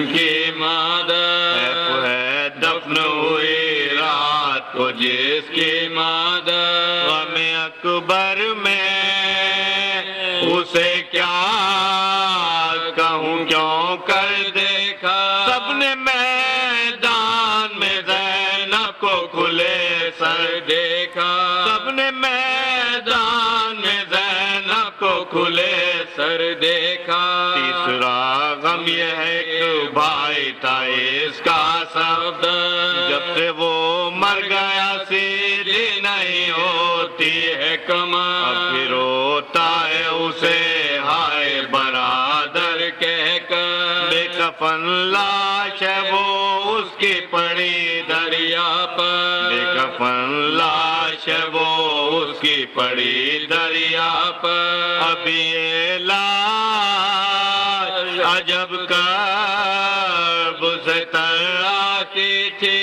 کی مدد ہے دفن ہوئی رات کو جس کی مدد غم اکبر میں اسے کیا کہوں کیوں کر دیکھا سب نے میدان میں زینب کو کھلے سر دیکھا سب نے میدان میں زینب کو کھلے سر دیکھا تیسرا غم یہ ہے کہ بھائی تھا اس کا سب جب سے وہ مر گیا سیدھی نہیں ہوتی ہے کمر اب پھر ہوتا ہے اسے ہائے برادر کہہ کر بے کفن لاش ہے وہ اس کی پڑی دریا پر بے کفن لاش ہے وہ اس کی پڑی دریا پر اب یہ لاش عجب کرب سے تر آتی تھی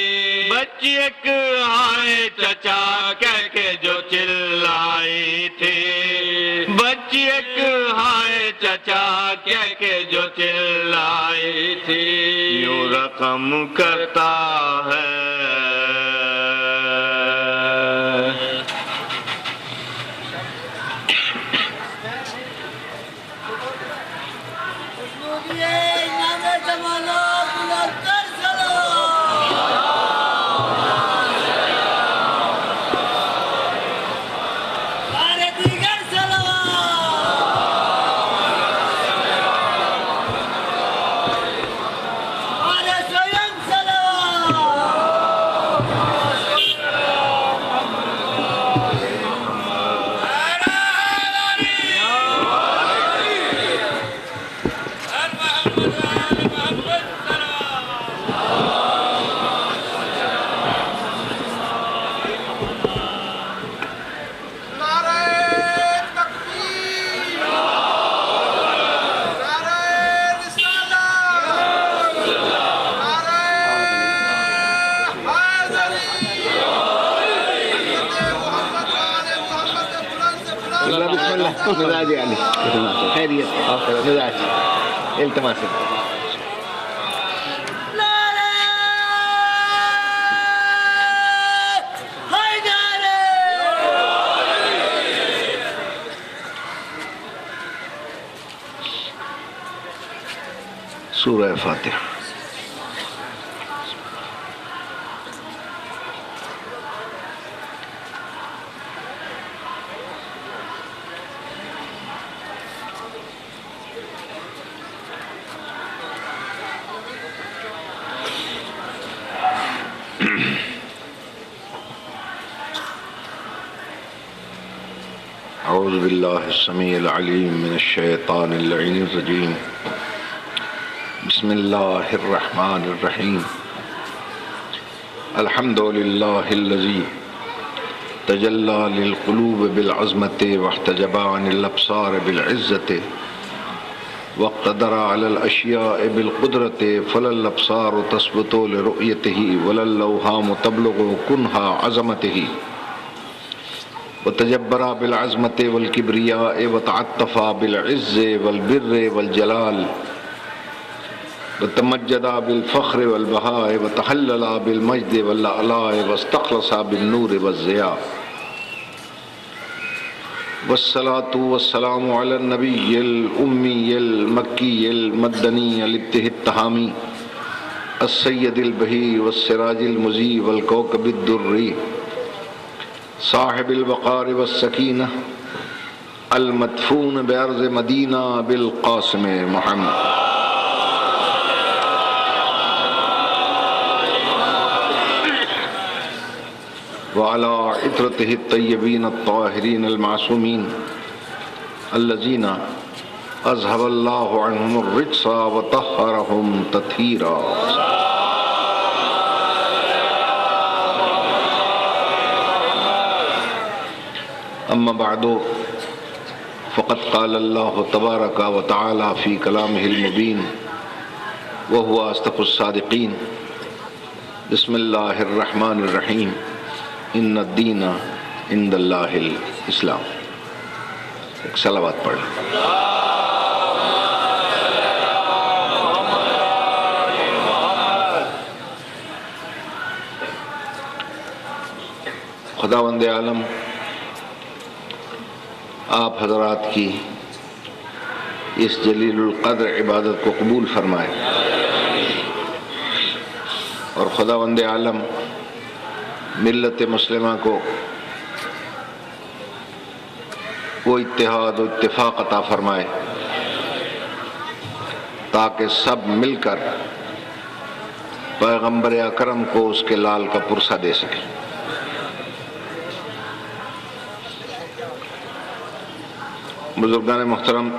بچی ایک آئے چچا کہہ کے جو چلائی تھی بچی ایک آئے چچا کہہ کے جو چلائی تھی یوں رقم کرتا ہے مزاج علی خیریت مزاج التماس سورہ فاتحہ اعوذ باللہ السمیع العلیم من الشیطان اللعین الرجیم بسم اللہ الرحمن الرحیم الحمد للہ الذی تجلی للقلوب بالعظمت واحتجب عن الابصار بالعزت واقتدر على الاشیاء بالقدرت فلا الابصار تثبت لرؤیته ولا الاوهام تبلغ کنها عظمته وتجبر بالعظمت والکبریاء وتعطف بالعز والبر والجلال وتمجد بالفخر والبهاء وتحلل بالمجد والعلاء واستخلص بالنور والضیاء والصلاة والسلام على النبي الأمي المكي المدني الابته التهامي السيد البهي والسراج المزي والكوكب الدري صاحب الوقار والسکینہ المدفون بأرض مدینہ بالقاسم محمد وعلى عطرته الطیبین الطاہرین المعصومین الذین اذهب اللہ عنہم الرجس وطہرہم تطہیرا اما بعد فقد قال اللہ تبارک و تعالی فی کلامہ المبین وهو اصدق الصادقین بسم اللہ الرحمن الرحیم ان الدین عند اللہ الاسلام. ایک صلوات پڑھ لیں. خداوند عالم آپ حضرات کی اس جلیل القدر عبادت کو قبول فرمائے، اور خداوند عالم ملت مسلمہ کو وہ اتحاد و اتفاق عطا فرمائے تاکہ سب مل کر پیغمبر اکرم کو اس کے لال کا پرسہ دے سکے۔ بزرگان محترم،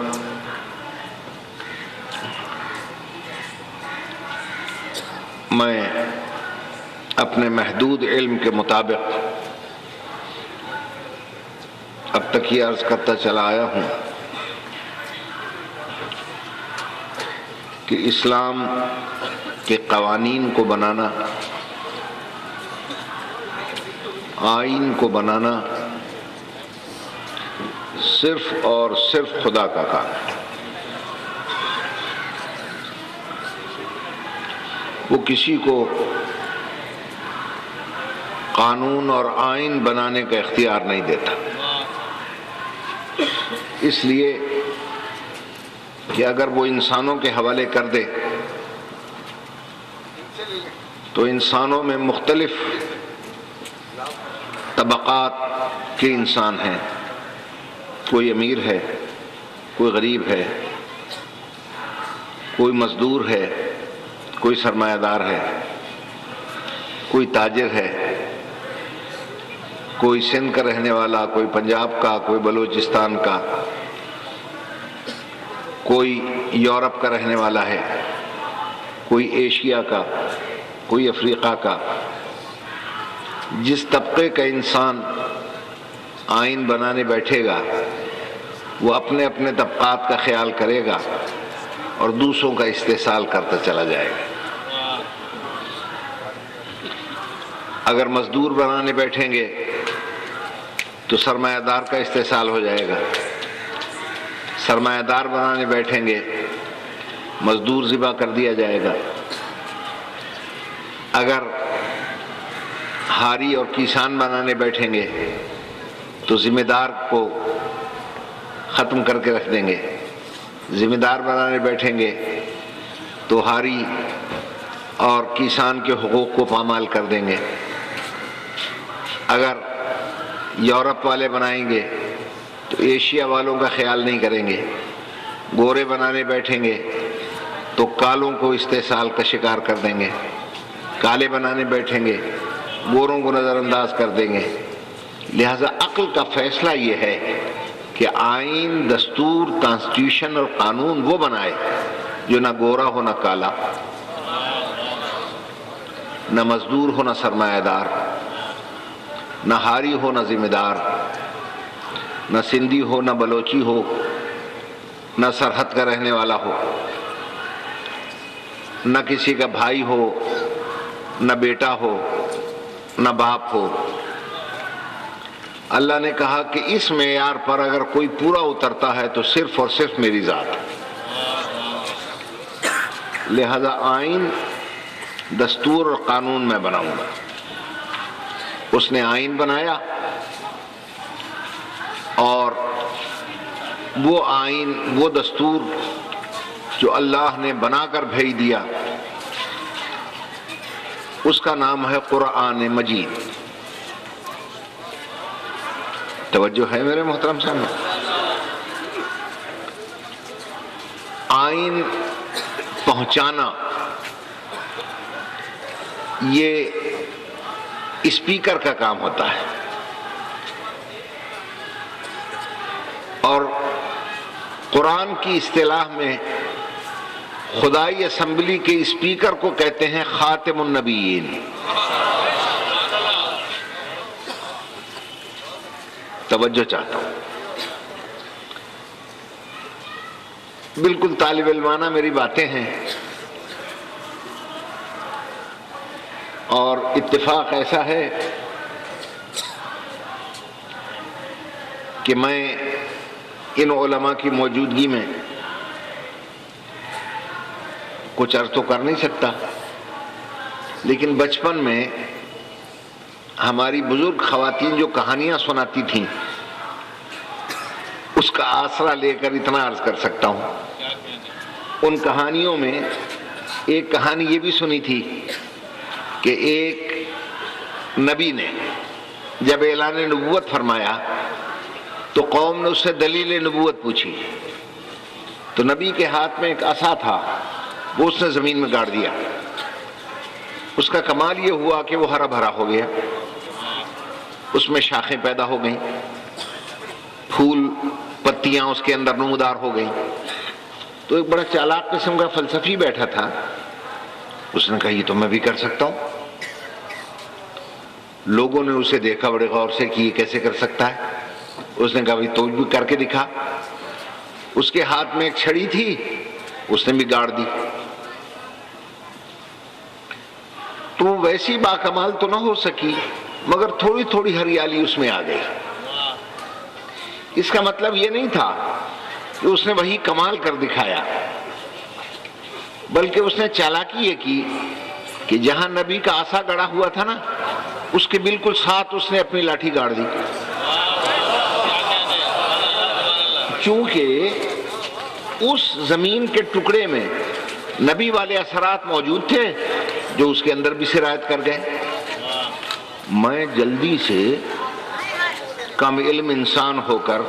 میں اپنے محدود علم کے مطابق اب تک یہ عرض کرتا چلا آیا ہوں کہ اسلام کے قوانین کو بنانا، آئین کو بنانا صرف اور صرف خدا کا کام ہے۔ وہ کسی کو قانون اور آئین بنانے کا اختیار نہیں دیتا، اس لیے کہ اگر وہ انسانوں کے حوالے کر دے تو انسانوں میں مختلف طبقات کے انسان ہیں، کوئی امیر ہے، کوئی غریب ہے، کوئی مزدور ہے، کوئی سرمایہ دار ہے، کوئی تاجر ہے، کوئی سندھ کا رہنے والا، کوئی پنجاب کا، کوئی بلوچستان کا، کوئی یورپ کا رہنے والا ہے، کوئی ایشیا کا، کوئی افریقہ کا۔ جس طبقے کا انسان آئین بنانے بیٹھے گا وہ اپنے اپنے طبقات کا خیال کرے گا اور دوسروں کا استحصال کرتا چلا جائے گا۔ اگر مزدور بنانے بیٹھیں گے تو سرمایہ دار کا استحصال ہو جائے گا، سرمایہ دار بنانے بیٹھیں گے مزدور ذبح کر دیا جائے گا، اگر ہاری اور کسان بنانے بیٹھیں گے تو ذمہ دار کو ختم کر کے رکھ دیں گے، ذمہ دار بنانے بیٹھیں گے تو ہاری اور کسان کے حقوق کو پامال کر دیں گے، اگر یورپ والے بنائیں گے تو ایشیا والوں کا خیال نہیں کریں گے، گورے بنانے بیٹھیں گے تو کالوں کو استحصال کا شکار کر دیں گے، کالے بنانے بیٹھیں گے گوروں کو نظر انداز کر دیں گے۔ لہذا عقل کا فیصلہ یہ ہے کہ آئین، دستور، کانسٹیٹیوشن اور قانون وہ بنائے جو نہ گورا ہو نہ کالا، نہ مزدور ہو نہ سرمایہ دار، نہ ہاری ہو نہ ذمہ دار، نہ سندھی ہو نہ بلوچی ہو، نہ سرحد کا رہنے والا ہو، نہ کسی کا بھائی ہو، نہ بیٹا ہو، نہ باپ ہو۔ اللہ نے کہا کہ اس معیار پر اگر کوئی پورا اترتا ہے تو صرف اور صرف میری ذات۔ لہذا آئین، دستور اور قانون میں بناؤں گا۔ اس نے آئین بنایا اور وہ آئین، وہ دستور جو اللہ نے بنا کر بھیج دیا اس کا نام ہے قرآن مجید۔ توجہ ہے میرے محترم صاحب؟ آئین پہنچانا یہ اسپیکر کا کام ہوتا ہے، اور قرآن کی اصطلاح میں خدائی اسمبلی کے اسپیکر کو کہتے ہیں خاتم النبیین۔ توجہ چاہتا ہوں، بالکل طالب علمانہ میری باتیں ہیں، اور اتفاق ایسا ہے کہ میں ان علماء کی موجودگی میں کچھ عرض تو کر نہیں سکتا، لیکن بچپن میں ہماری بزرگ خواتین جو کہانیاں سناتی تھیں اس کا آسرا لے کر اتنا عرض کر سکتا ہوں۔ ان کہانیوں میں ایک کہانی یہ بھی سنی تھی کہ ایک نبی نے جب اعلان نبوت فرمایا تو قوم نے اس سے دلیل نبوت پوچھی، تو نبی کے ہاتھ میں ایک عصا تھا، وہ اس نے زمین میں گاڑ دیا۔ اس کا کمال یہ ہوا کہ وہ ہرا بھرا ہو گیا، اس میں شاخیں پیدا ہو گئیں، پھول پتیاں اس کے اندر نمودار ہو گئیں۔ تو ایک بڑا چالاک قسم کا فلسفی بیٹھا تھا، اس نے کہا یہ تو میں بھی کر سکتا ہوں۔ لوگوں نے اسے دیکھا بڑے غور سے کہ یہ کیسے کر سکتا ہے۔ اس نے کہا بھائی تو بھی کر کے دکھا۔ اس کے ہاتھ میں ایک چھڑی تھی، اس نے بھی گاڑ دی۔ تو ویسی باکمال تو نہ ہو سکی مگر تھوڑی تھوڑی ہریالی اس میں آ گئی۔ اس کا مطلب یہ نہیں تھا کہ اس نے وہی کمال کر دکھایا، بلکہ اس نے چالاکی یہ کی کہ جہاں نبی کا عصا گڑا ہوا تھا نا، اس کے بالکل ساتھ اس نے اپنی لاٹھی گاڑ دی۔ چونکہ اس زمین کے ٹکڑے میں نبی والے اثرات موجود تھے جو اس کے اندر بھی سرایت کر گئے۔ میں جلدی سے کم علم انسان ہو کر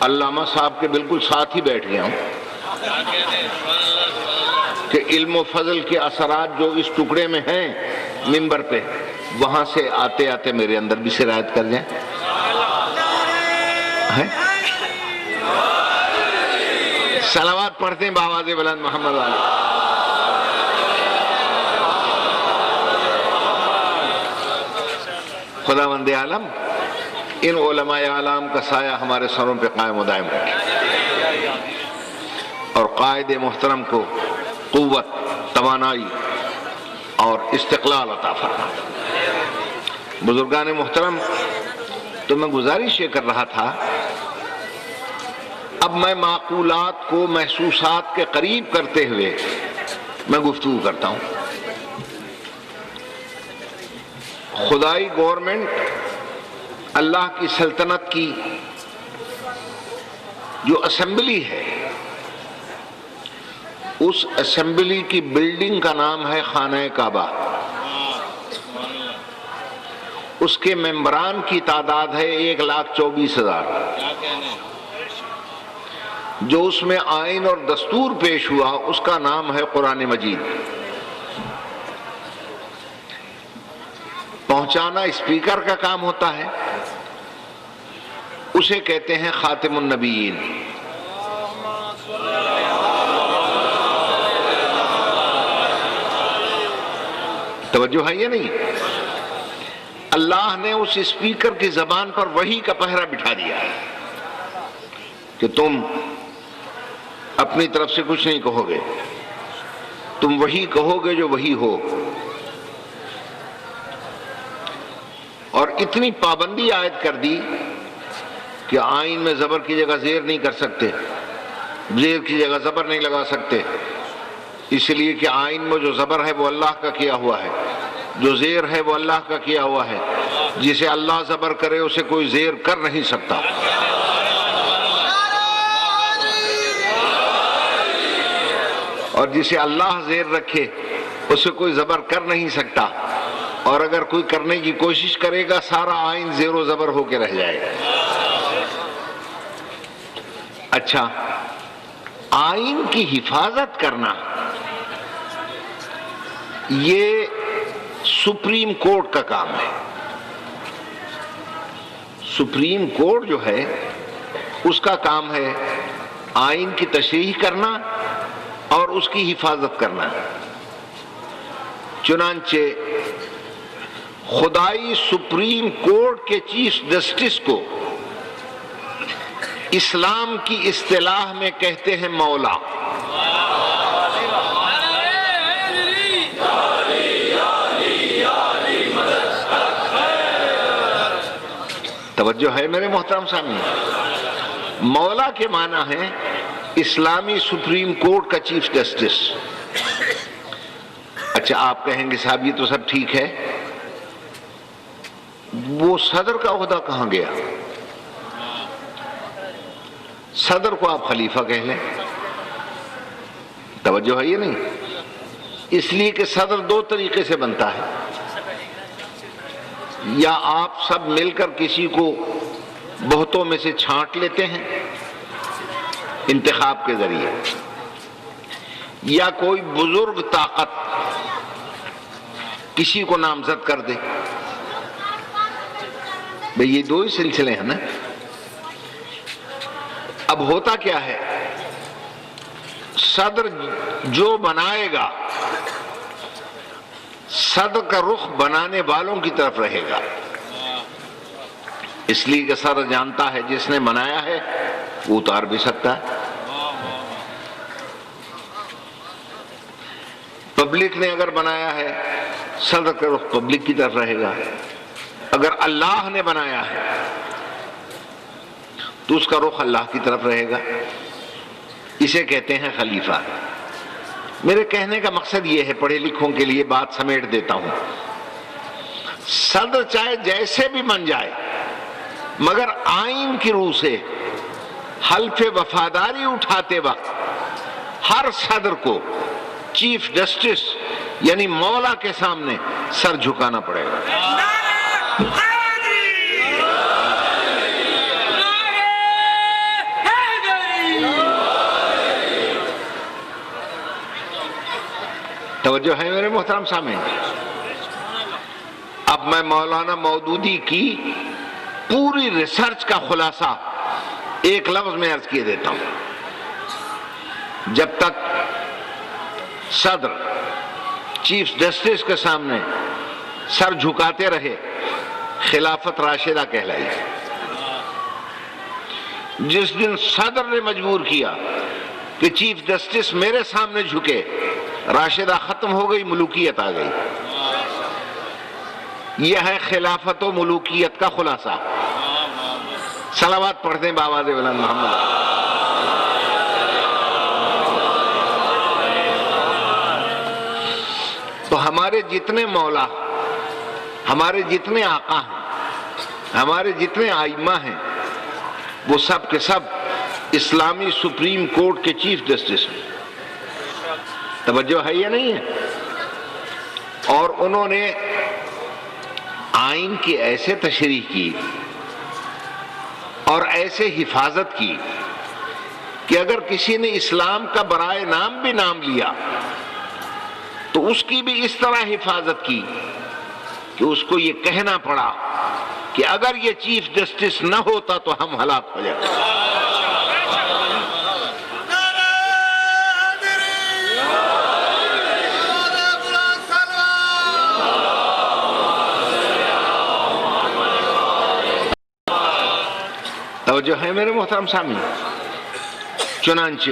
علامہ صاحب کے بالکل ساتھ ہی بیٹھ گیا ہوں کہ علم و فضل کے اثرات جو اس ٹکڑے میں ہیں منبر پہ، وہاں سے آتے آتے میرے اندر بھی سرایت کر جائیں۔ صلوات پڑھتے ہیں بآواز بلند محمد والے۔ خداوند عالم ان علماء اعلام کا سایہ ہمارے سروں پہ قائم و دائم رکھے، اور قائد محترم کو قوت، توانائی اور استقلال عطا فرمائے۔ بزرگان محترم، تو میں گزارش یہ کر رہا تھا، اب میں معقولات کو محسوسات کے قریب کرتے ہوئے میں گفتگو کرتا ہوں۔ خدائی گورنمنٹ، اللہ کی سلطنت کی جو اسمبلی ہے، اس اسمبلی کی بلڈنگ کا نام ہے خانہ کعبہ۔ اس کے ممبران کی تعداد ہے 1,24,000۔ جو اس میں آئین اور دستور پیش ہوا اس کا نام ہے قرآن مجید۔ پہنچانا اسپیکر کا کام ہوتا ہے، اسے کہتے ہیں خاتم النبیین۔ توجہ ہے یا نہیں؟ اللہ نے اس اسپیکر کی زبان پر وحی کا پہرا بٹھا دیا ہے کہ تم اپنی طرف سے کچھ نہیں کہو گے، تم وہی کہو گے جو وہی ہو۔ اور اتنی پابندی عائد کر دی کہ آئین میں زبر کی جگہ زیر نہیں کر سکتے، زیر کی جگہ زبر نہیں لگا سکتے، اس لیے کہ آئین میں جو زبر ہے وہ اللہ کا کیا ہوا ہے، جو زیر ہے وہ اللہ کا کیا ہوا ہے۔ جسے اللہ زبر کرے اسے کوئی زیر کر نہیں سکتا۔ اور جسے اللہ زیر رکھے اسے کوئی زبر کر نہیں سکتا، اور اگر کوئی کرنے کی کوشش کرے گا سارا آئین زیر و زبر ہو کے رہ جائے گا۔ اچھا، آئین کی حفاظت کرنا یہ سپریم کورٹ کا کام ہے۔ سپریم کورٹ جو ہے اس کا کام ہے آئین کی تشریح کرنا اور اس کی حفاظت کرنا۔ چنانچہ خدائی سپریم کورٹ کے چیف جسٹس کو اسلام کی اصطلاح میں کہتے ہیں مولا۔ توجہ ہے میرے محترم سامنے؟ مولا کے معنی ہے اسلامی سپریم کورٹ کا چیف جسٹس۔ اچھا، آپ کہیں گے صاحب یہ تو سب ٹھیک ہے، وہ صدر کا عہدہ کہاں گیا؟ صدر کو آپ خلیفہ کہہ لیں، توجہ ہے یہ نہیں؟ اس لیے کہ صدر دو طریقے سے بنتا ہے، یا آپ سب مل کر کسی کو بہتوں میں سے چھانٹ لیتے ہیں انتخاب کے ذریعے، یا کوئی بزرگ طاقت کسی کو نامزد کر دے۔ بھئی یہ دو ہی سلسلے ہیں نا۔ اب ہوتا کیا ہے، صدر جو بنائے گا صدر کا رخ بنانے والوں کی طرف رہے گا، اس لیے کہ صدر جانتا ہے جس نے بنایا ہے وہ اتار بھی سکتا ہے۔ پبلک نے اگر بنایا ہے صدر کا رخ پبلک کی طرف رہے گا، اگر اللہ نے بنایا ہے تو اس کا رخ اللہ کی طرف رہے گا۔ اسے کہتے ہیں خلیفہ۔ میرے کہنے کا مقصد یہ ہے، پڑھے لکھوں کے لیے بات سمیٹ دیتا ہوں، صدر چاہے جیسے بھی بن جائے مگر آئین کی روح سے حلف وفاداری اٹھاتے وقت ہر صدر کو چیف جسٹس یعنی مولا کے سامنے سر جھکانا پڑے گا۔ توجہ ہے میرے محترم سامعین؟ اب میں مولانا مودودی کی پوری ریسرچ کا خلاصہ ایک لفظ میں عرض کیے دیتا ہوں۔ جب تک صدر چیف جسٹس کے سامنے سر جھکاتے رہے خلافت راشدہ کہلائی۔ جس دن صدر نے مجبور کیا کہ چیف جسٹس میرے سامنے جھکے، راشدہ ختم ہو گئی، ملوکیت آ گئی۔ یہ ہے خلافت و ملوکیت کا خلاصہ۔ صلوات پڑھتے ہیں بآواز بلند محمد۔ تو ہمارے جتنے مولا، ہمارے جتنے آقا ہیں، ہمارے جتنے ائمہ ہیں، وہ سب کے سب اسلامی سپریم کورٹ کے چیف جسٹس ہیں۔ توجہ ہے یا نہیں ہے؟ اور انہوں نے آئین کی ایسے تشریح کی اور ایسے حفاظت کی کہ اگر کسی نے اسلام کا برائے نام بھی نام لیا تو اس کی بھی اس طرح حفاظت کی کہ اس کو یہ کہنا پڑا کہ اگر یہ چیف جسٹس نہ ہوتا تو ہم ہلاک ہو جاتے۔ توجہ ہے میرے محترم سامعین؟ چنانچہ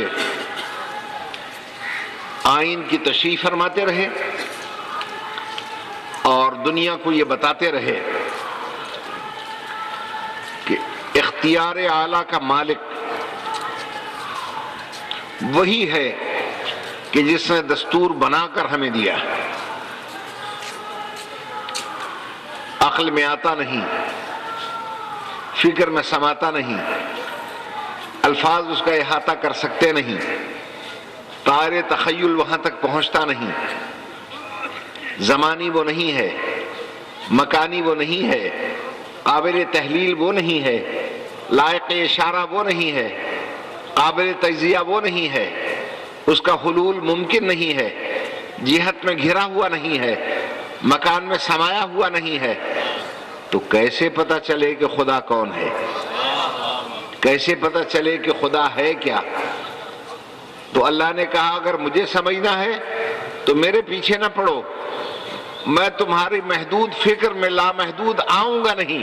آئین کی تشریح فرماتے رہے اور دنیا کو یہ بتاتے رہے کہ اختیار اعلیٰ کا مالک وہی ہے کہ جس نے دستور بنا کر ہمیں دیا، عقل میں آتا نہیں، فکر میں سماتا نہیں، الفاظ اس کا احاطہ کر سکتے نہیں، طائر تخیل وہاں تک پہنچتا نہیں، زمانی وہ نہیں ہے، مکانی وہ نہیں ہے، قابل تحلیل وہ نہیں ہے، لائق اشارہ وہ نہیں ہے، قابل تجزیہ وہ نہیں ہے، اس کا حلول ممکن نہیں ہے، جہت میں گھرا ہوا نہیں ہے، مکان میں سمایا ہوا نہیں ہے، تو کیسے پتہ چلے کہ خدا کون ہے؟ کیسے پتہ چلے کہ خدا ہے کیا؟ تو اللہ نے کہا اگر مجھے سمجھنا ہے تو میرے پیچھے نہ پڑو، میں تمہاری محدود فکر میں لامحدود آؤں گا نہیں۔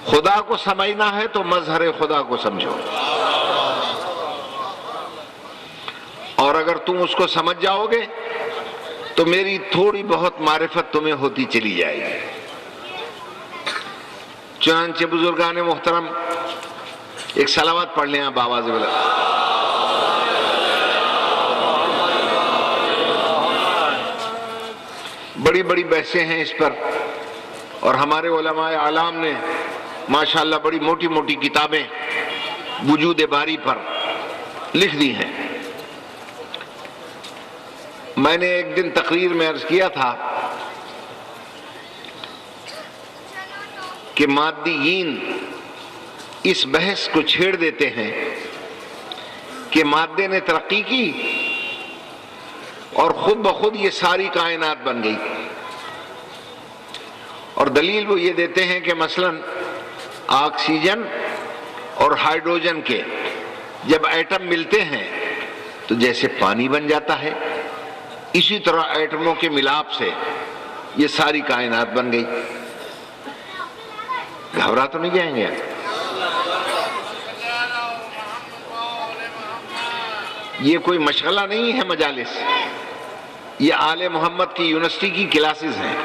خدا کو سمجھنا ہے تو مظہر خدا کو سمجھو، اور اگر تم اس کو سمجھ جاؤ گے تو میری تھوڑی بہت معرفت تمہیں ہوتی چلی جائے گی۔ چنانچہ بزرگان محترم ایک صلوات پڑھ لیں آپ آواز بلند۔ بڑی بڑی بحثیں ہیں اس پر، اور ہمارے علماء اعلام نے ماشاءاللہ بڑی موٹی موٹی کتابیں وجود باری پر لکھ دی ہیں۔ میں نے ایک دن تقریر میں عرض کیا تھا کہ مادیین اس بحث کو چھیڑ دیتے ہیں کہ مادے نے ترقی کی اور خود بخود یہ ساری کائنات بن گئی، اور دلیل وہ یہ دیتے ہیں کہ مثلا آکسیجن اور ہائیڈروجن کے جب ایٹم ملتے ہیں تو جیسے پانی بن جاتا ہے، اسی طرح ایٹموں کے ملاپ سے یہ ساری کائنات بن گئی۔ گھبرا تو نہیں جائیں گے؟ یہ کوئی مشغلہ نہیں ہے مجالس، یہ آل محمد کی یونیورسٹی کی کلاسز ہیں۔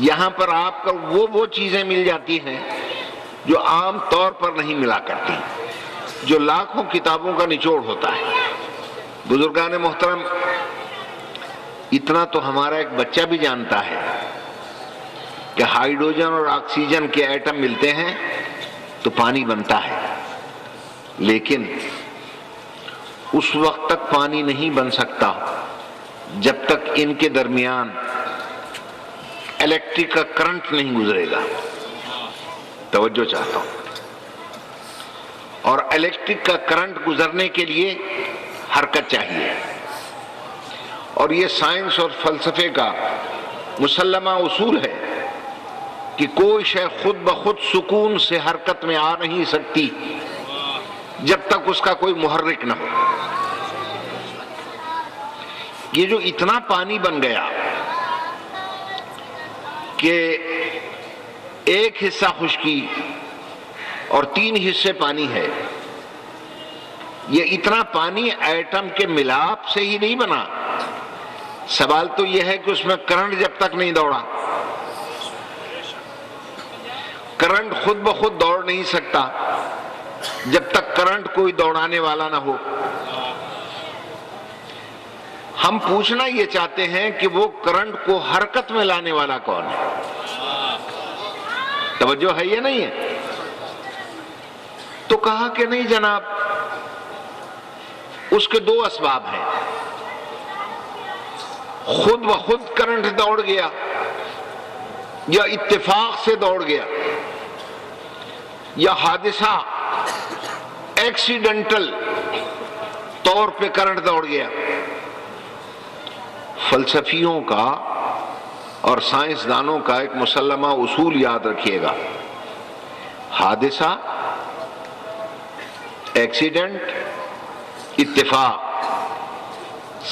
یہاں پر آپ کو وہ چیزیں مل جاتی ہیں جو عام طور پر نہیں ملا کرتی، جو لاکھوں کتابوں کا نچوڑ ہوتا ہے۔ بزرگان محترم، اتنا تو ہمارا ایک بچہ بھی جانتا ہے کہ ہائیڈروجن اور آکسیجن کے ایٹم ملتے ہیں تو پانی بنتا ہے، لیکن اس وقت تک پانی نہیں بن سکتا جب تک ان کے درمیان الیکٹرک کا کرنٹ نہیں گزرے گا۔ توجہ چاہتا ہوں۔ اور الیکٹرک کا کرنٹ گزرنے کے لیے حرکت چاہیے، اور یہ سائنس اور فلسفے کا مسلمہ اصول ہے کہ کوئی شے خود بخود سکون سے حرکت میں آ نہیں سکتی جب تک اس کا کوئی محرک نہ ہو۔ یہ جو اتنا پانی بن گیا کہ ایک حصہ خشکی اور 3 حصے پانی ہے، یہ اتنا پانی ایٹم کے ملاپ سے ہی نہیں بنا۔ سوال تو یہ ہے کہ اس میں کرنٹ جب تک نہیں دوڑا، کرنٹ خود بخود دوڑ نہیں سکتا جب تک کرنٹ کوئی دوڑانے والا نہ ہو۔ ہم پوچھنا یہ چاہتے ہیں کہ وہ کرنٹ کو حرکت میں لانے والا کون ہے؟ توجہ ہے یا نہیں ہے؟ تو کہا کہ نہیں جناب، اس کے 2 اسباب ہیں، خود بخود کرنٹ دوڑ گیا یا اتفاق سے دوڑ گیا یا حادثہ ایکسیڈنٹل طور پہ کرنٹ دوڑ گیا۔ فلسفیوں کا اور سائنسدانوں کا ایک مسلمہ اصول یاد رکھیے گا، حادثہ، ایکسیڈنٹ، اتفاق،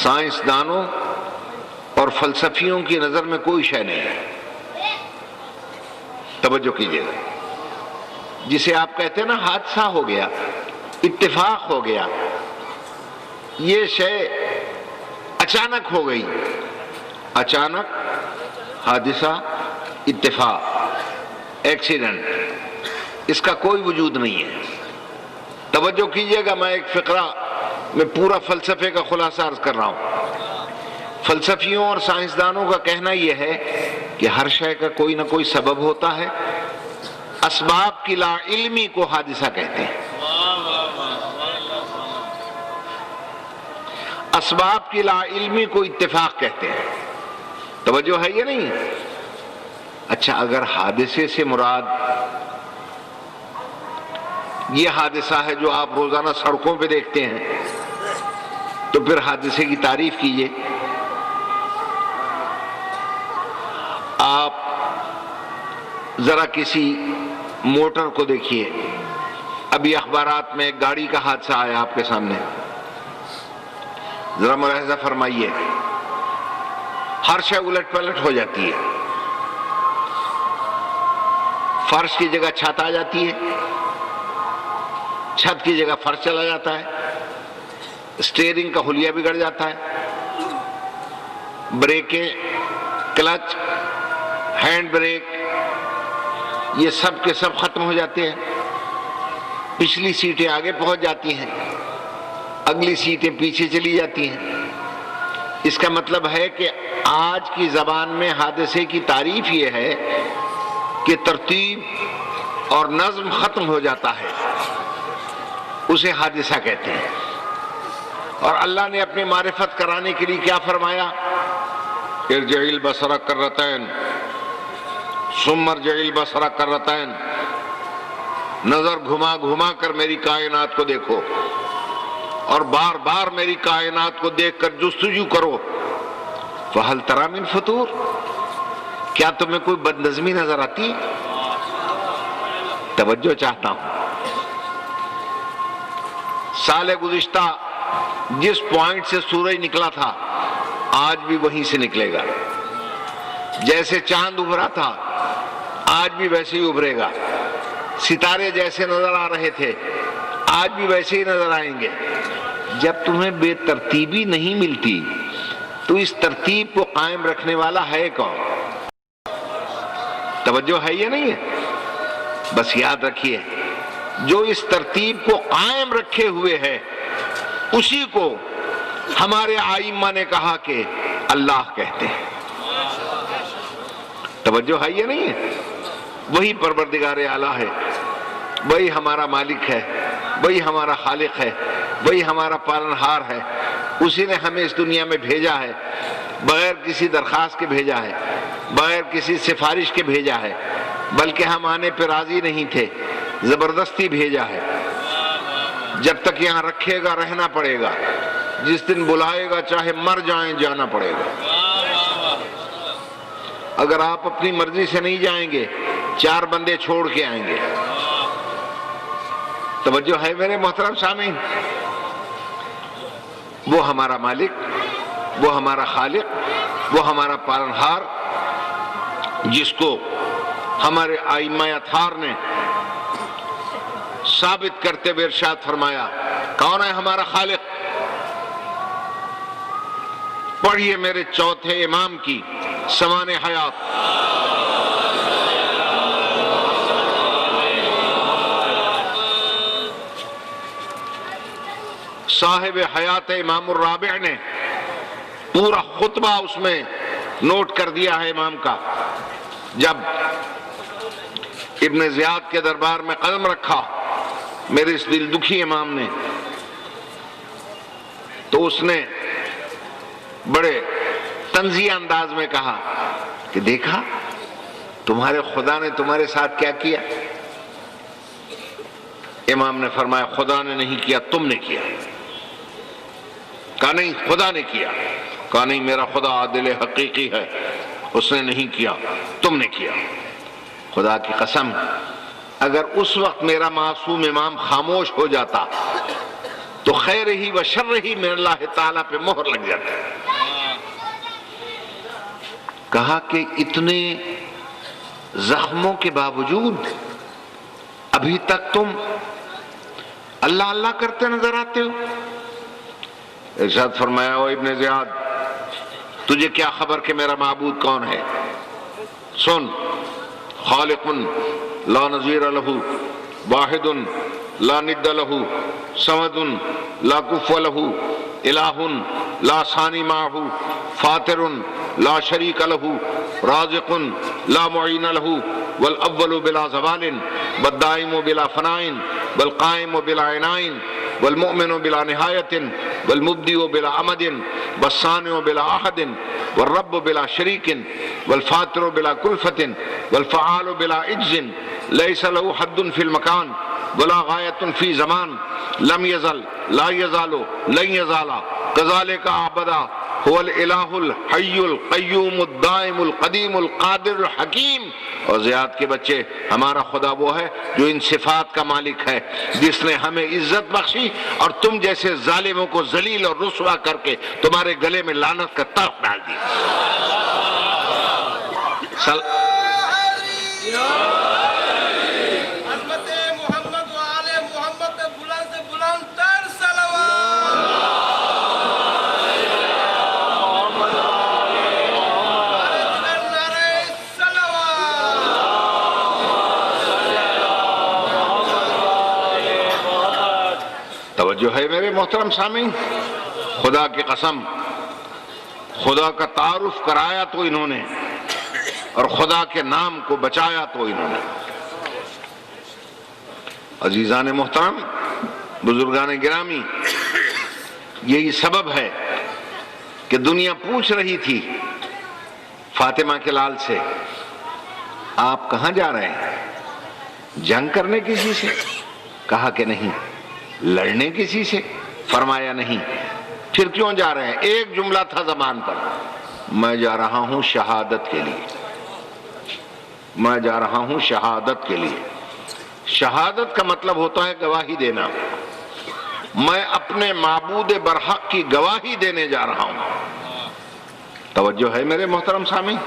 سائنسدانوں اور فلسفیوں کی نظر میں کوئی شے نہیں ہے۔ توجہ کیجیے گا، جسے آپ کہتے ہیں نا حادثہ ہو گیا، اتفاق ہو گیا، یہ شے اچانک ہو گئی، اچانک حادثہ، اتفاق، ایکسیڈنٹ، اس کا کوئی وجود نہیں ہے۔ توجہ کیجئے گا، میں ایک فقرہ میں پورا فلسفے کا خلاصہ عرض کر رہا ہوں۔ فلسفیوں اور سائنسدانوں کا کہنا یہ ہے کہ ہر شے کا کوئی نہ کوئی سبب ہوتا ہے، اسباب کی لا علمی کو حادثہ کہتے ہیں، اسباب کی لا علمی کو اتفاق کہتے ہیں۔ توجہ ہے یا نہیں؟ اچھا، اگر حادثے سے مراد یہ حادثہ ہے جو آپ روزانہ سڑکوں پہ دیکھتے ہیں، تو پھر حادثے کی تعریف کیجئے۔ آپ ذرا کسی موٹر کو دیکھیے، ابھی اخبارات میں ایک گاڑی کا حادثہ آیا آپ کے سامنے، ذرا ملاحظہ فرمائیے، ہر شے الٹ پلٹ ہو جاتی ہے، فرش کی جگہ چھت آ جاتی ہے، چھت کی جگہ فرش چلا جاتا ہے، اسٹیئرنگ کا حلیہ بگڑ جاتا ہے، بریکیں، کلچ، ہینڈ بریک، یہ سب کے سب ختم ہو جاتے ہیں، پچھلی سیٹیں آگے پہنچ جاتی ہیں، اگلی سیٹیں پیچھے چلی جاتی ہیں، اس کا مطلب ہے کہ آج کی زبان میں حادثے کی تعریف یہ ہے کہ ترتیب اور نظم ختم ہو جاتا ہے، اسے حادثہ کہتے ہیں۔ اور اللہ نے اپنی معرفت کرانے کے لیے کیا فرمایا؟ ارجع البصر کرتین ثم ارجع البصر کرتین، نظر گھما گھما کر میری کائنات کو دیکھو اور بار بار میری کائنات کو دیکھ کر جستجو کرو۔ فہل تری من فطور، کیا تمہیں کوئی بدنظمی نظر آتی؟ توجہ چاہتا ہوں۔ سال گزشتہ جس پوائنٹ سے سورج نکلا تھا آج بھی وہیں سے نکلے گا، جیسے چاند ابھرا تھا آج بھی ویسے ہی ابھرے گا، ستارے جیسے نظر آ رہے تھے آج بھی ویسے ہی نظر آئیں گے۔ جب تمہیں بے ترتیبی نہیں ملتی تو اس ترتیب کو قائم رکھنے والا ہے کون؟ توجہ ہے یا نہیں ہے؟ بس یاد رکھیے، جو اس ترتیب کو قائم رکھے ہوئے ہے اسی کو ہمارے آئمہ نے کہا کہ اللہ کہتے ہیں۔ توجہ ہے یا نہیں ہے؟ وہی پروردگار اعلیٰ ہے، وہی ہمارا مالک ہے، وہی ہمارا خالق ہے، وہی ہمارا پالنہار ہے۔ اسی نے ہمیں اس دنیا میں بھیجا ہے، بغیر کسی درخواست کے بھیجا ہے، بغیر کسی سفارش کے بھیجا ہے، بلکہ ہم آنے پہ راضی نہیں تھے، زبردستی بھیجا ہے۔ جب تک یہاں رکھے گا رہنا پڑے گا، جس دن بلائے گا چاہے مر جائیں جانا پڑے گا۔ اگر آپ اپنی مرضی سے نہیں جائیں گے 4 بندے چھوڑ کے آئیں گے۔ توجہ ہے میرے محترم سامعین؟ وہ ہمارا مالک، وہ ہمارا خالق، وہ ہمارا پالنہار، جس کو ہمارے ائمہ اطہار نے ثابت کرتے ہوئے ارشاد فرمایا۔ کون ہے ہمارا خالق؟ پڑھیے میرے چوتھے امام کی سمان حیات۔ صاحب حیات امام الرابع نے پورا خطبہ اس میں نوٹ کر دیا ہے امام کا۔ جب ابن زیاد کے دربار میں قدم رکھا میرے اس دل دکھی امام نے، تو اس نے بڑے طنزیہ انداز میں کہا کہ دیکھا تمہارے خدا نے تمہارے ساتھ کیا کیا؟ امام نے فرمایا خدا نے نہیں کیا، تم نے کیا۔ کہا نہیں خدا نے کیا۔ کہا نہیں میرا خدا عادل حقیقی ہے، اس نے نہیں کیا، تم نے کیا۔ خدا کی قسم اگر اس وقت میرا معصوم امام خاموش ہو جاتا تو خیر ہی و شر ہی میں اللہ تعالیٰ پہ مہر لگ جاتا۔ کہا کہ اتنے زخموں کے باوجود ابھی تک تم اللہ اللہ کرتے نظر آتے ہو؟ ارشاد فرمایا او ابن زیاد، تجھے کیا خبر کہ میرا معبود کون ہے؟ سن، خالق لا نظیر لہ، واحد لا ند لہ، صمد لا کفو لہ، الہ لا ثانی معہ، فاطر لا شریک لہ، رازق لا معین لہ، والاول بلا زوال، والدائم بلا فناء، والقائم بلا عناء، والمؤمن بلا نہایت، والمبدئ بلا امد، والصانع بلا احد، والرب بلا شریک، والفاطر بلا کلفت، والفعال بلا عجز، لیس له حد فی المکان ولا غایت فی زمان، لم یزل لا یزال لن یزال کذالک عبدا هو الالہ الحی القیوم الدائم القدیم القادر الحکیم۔ اور زیاد کے بچے، ہمارا خدا وہ ہے جو ان صفات کا مالک ہے، جس نے ہمیں عزت بخشی اور تم جیسے ظالموں کو ذلیل اور رسوا کر کے تمہارے گلے میں لعنت کا طرف ڈال دیا۔ توجہ ہے میرے محترم سامعین؟ خدا کی قسم خدا کا تعارف کرایا تو انہوں نے، اور خدا کے نام کو بچایا تو انہوں نے۔ عزیزان محترم، بزرگان گرامی، یہی سبب ہے کہ دنیا پوچھ رہی تھی فاطمہ کے لال سے، آپ کہاں جا رہے ہیں؟ جنگ کرنے کسی سے؟ کہا کہ نہیں۔ لڑنے کسی سے؟ فرمایا نہیں۔ پھر کیوں جا رہے ہیں؟ ایک جملہ تھا زبان پر، میں جا رہا ہوں شہادت کے لیے، میں جا رہا ہوں شہادت کے لیے۔ شہادت کا مطلب ہوتا ہے گواہی دینا۔ میں اپنے معبود برحق کی گواہی دینے جا رہا ہوں۔ توجہ ہے میرے محترم سامعین؟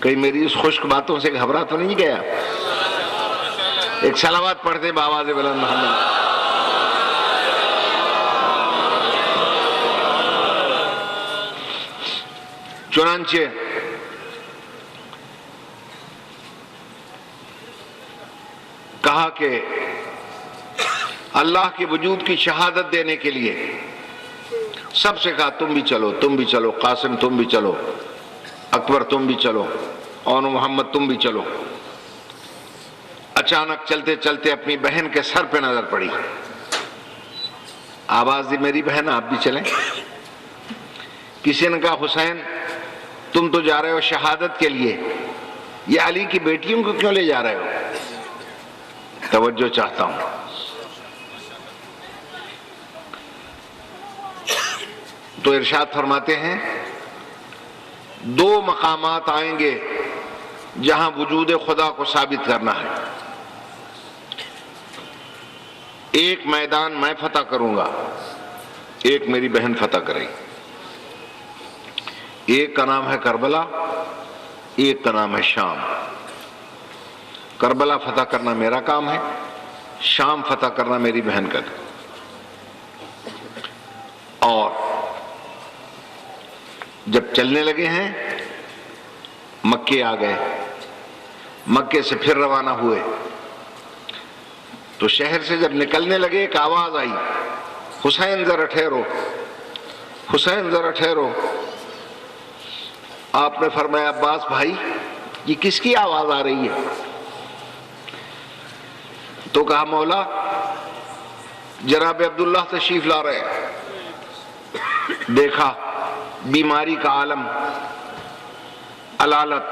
کہیں میری اس خشک باتوں سے گھبرا تو نہیں گیا؟ ایک صلوات پڑھتے بآواز بلند محمد۔ چنانچہ کہا کہ اللہ کے وجود کی شہادت دینے کے لیے سب سے کہا تم بھی چلو، تم بھی چلو، قاسم تم بھی چلو، اکبر تم بھی چلو، اور محمد تم بھی چلو۔ اچانک چلتے چلتے اپنی بہن کے سر پہ نظر پڑی، آواز دی میری بہن آپ بھی چلیں۔ کسی نے کہا حسین تم تو جا رہے ہو شہادت کے لیے، یہ علی کی بیٹیوں کو کیوں لے جا رہے ہو؟ توجہ چاہتا ہوں۔ تو ارشاد فرماتے ہیں دو مقامات آئیں گے جہاں وجود خدا کو ثابت کرنا ہے۔ ایک میدان میں فتح کروں گا، ایک میری بہن فتح کرے گی۔ ایک کا نام ہے کربلا، ایک کا نام ہے شام۔ کربلا فتح کرنا میرا کام ہے، شام فتح کرنا میری بہن کا کام۔ اور جب چلنے لگے ہیں مکے آ گئے، مکے سے پھر روانہ ہوئے تو شہر سے جب نکلنے لگے ایک آواز آئی، حسین ذرا ٹھہرو، حسین ذرا ٹھہرو۔ آپ نے فرمایا عباس بھائی یہ کس کی آواز آ رہی ہے؟ تو کہا مولا جناب عبداللہ تشریف لا رہے ہیں۔ دیکھا بیماری کا عالم، علالت،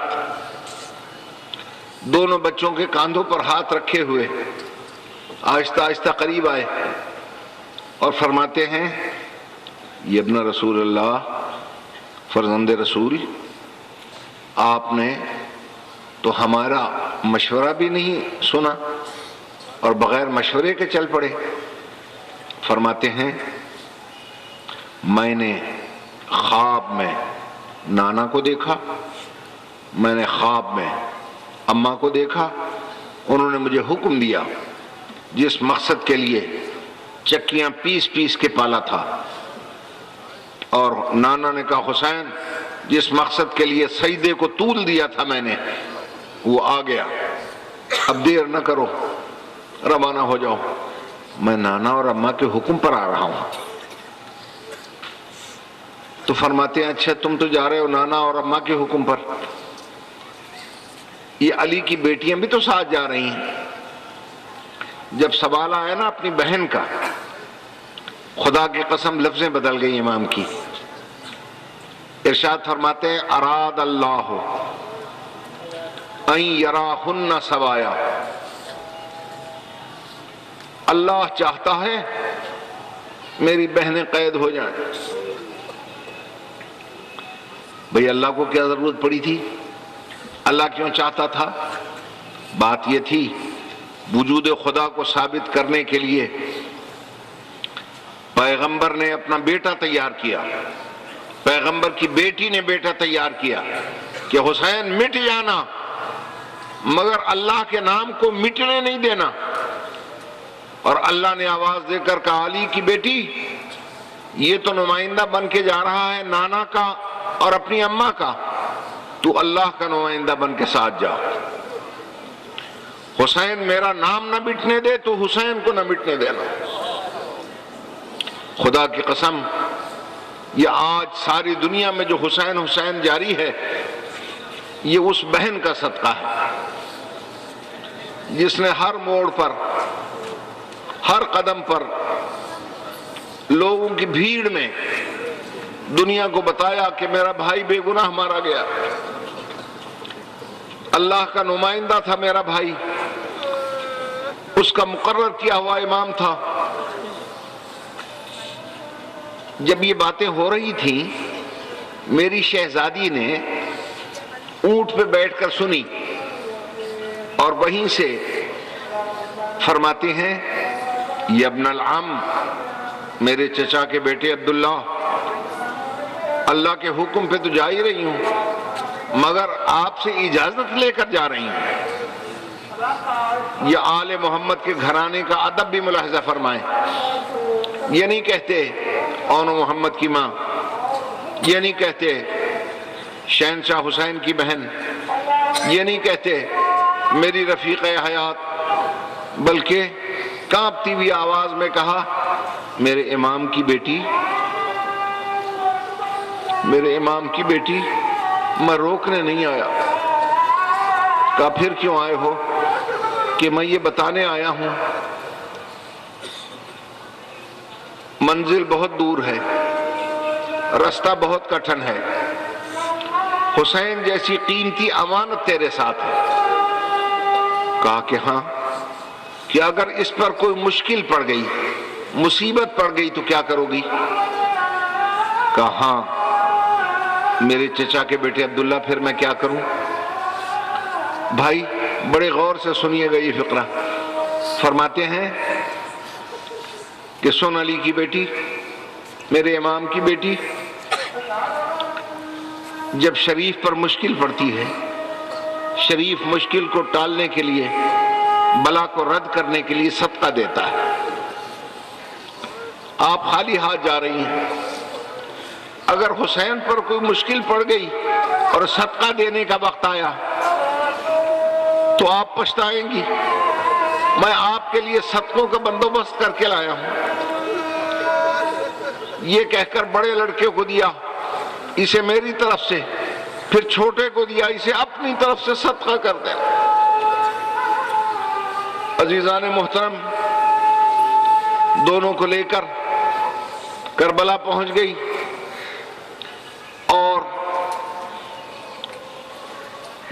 دونوں بچوں کے کاندھوں پر ہاتھ رکھے ہوئے آہستہ آہستہ قریب آئے اور فرماتے ہیں یہ ابن رسول اللہ، فرزند رسول، آپ نے تو ہمارا مشورہ بھی نہیں سنا اور بغیر مشورے کے چل پڑے۔ فرماتے ہیں میں نے خواب میں نانا کو دیکھا، میں نے خواب میں اماں کو دیکھا، انہوں نے مجھے حکم دیا جس مقصد کے لیے چکیاں پیس پیس کے پالا تھا، اور نانا نے کہا حسین جس مقصد کے لیے سجدے کو طول دیا تھا میں نے وہ آ گیا، اب دیر نہ کرو روانہ ہو جاؤ، میں نانا اور اماں کے حکم پر آ رہا ہوں۔ تو فرماتے ہیں اچھا تم تو جا رہے ہو نانا اور اماں کے حکم پر، یہ علی کی بیٹیاں بھی تو ساتھ جا رہی ہیں۔ جب سوال آیا نا اپنی بہن کا، خدا کی قسم لفظیں بدل گئی امام کی۔ ارشاد فرماتے ہیں اراد اللہ ان یراہن سوایا، اللہ چاہتا ہے میری بہنیں قید ہو جائیں۔ بھئی اللہ کو کیا ضرورت پڑی تھی؟ اللہ کیوں چاہتا تھا؟ بات یہ تھی وجود خدا کو ثابت کرنے کے لیے پیغمبر نے اپنا بیٹا تیار کیا، پیغمبر کی بیٹی نے بیٹا تیار کیا کہ حسین مٹ جانا مگر اللہ کے نام کو مٹنے نہیں دینا۔ اور اللہ نے آواز دے کر کہا علی کی بیٹی یہ تو نمائندہ بن کے جا رہا ہے نانا کا اور اپنی اماں کا، تو اللہ کا نمائندہ بن کے ساتھ جا۔ حسین میرا نام نہ مٹنے دے تو حسین کو نہ مٹنے دینا۔ خدا کی قسم یہ آج ساری دنیا میں جو حسین حسین جاری ہے، یہ اس بہن کا صدقہ ہے جس نے ہر موڑ پر، ہر قدم پر لوگوں کی بھیڑ میں دنیا کو بتایا کہ میرا بھائی بے گناہ مارا گیا، اللہ کا نمائندہ تھا میرا بھائی، اس کا مقرر کیا ہوا امام تھا۔ جب یہ باتیں ہو رہی تھیں، میری شہزادی نے اونٹ پہ بیٹھ کر سنی اور وہیں سے فرماتے ہیں، یا ابن العم، میرے چچا کے بیٹے عبداللہ، اللہ کے حکم پہ تو جا ہی رہی ہوں، مگر آپ سے اجازت لے کر جا رہی ہوں۔ یہ آل محمد کے گھرانے کا ادب بھی ملاحظہ فرمائیں۔ یہ نہیں کہتے اون محمد کی ماں، یہ نہیں کہتے شہنشاہ حسین کی بہن، یہ نہیں کہتے میری رفیق حیات، بلکہ کانپتی ہوئی آواز میں کہا، میرے امام کی بیٹی، میرے امام کی بیٹی، میں روکنے نہیں آیا۔ کہا پھر کیوں آئے ہو؟ کہ میں یہ بتانے آیا ہوں منزل بہت دور ہے، رستہ بہت کٹھن ہے، حسین جیسی قیمتی امانت تیرے ساتھ ہے۔ کہا کہ ہاں، کہ اگر اس پر کوئی مشکل پڑ گئی، مصیبت پڑ گئی تو کیا کرو گی؟ کہا ہاں میرے چچا کے بیٹے عبداللہ، پھر میں کیا کروں؟ بھائی بڑے غور سے سنیے گا یہ فقرہ۔ فرماتے ہیں کہ سن علی کی بیٹی، میرے امام کی بیٹی، جب شریف پر مشکل پڑتی ہے، شریف مشکل کو ٹالنے کے لیے، بلا کو رد کرنے کے لیے صدقہ دیتا ہے۔ آپ خالی ہاتھ جا رہی ہیں، اگر حسین پر کوئی مشکل پڑ گئی اور صدقہ دینے کا وقت آیا تو آپ پچھتائیں گی۔ میں آپ کے لیے صدقوں کا بندوبست کر کے لایا ہوں۔ یہ کہہ کر بڑے لڑکے کو دیا، اسے میری طرف سے، پھر چھوٹے کو دیا، اسے اپنی طرف سے صدقہ کر دیں۔ عزیزان محترم، دونوں کو لے کر کربلا پہنچ گئی، اور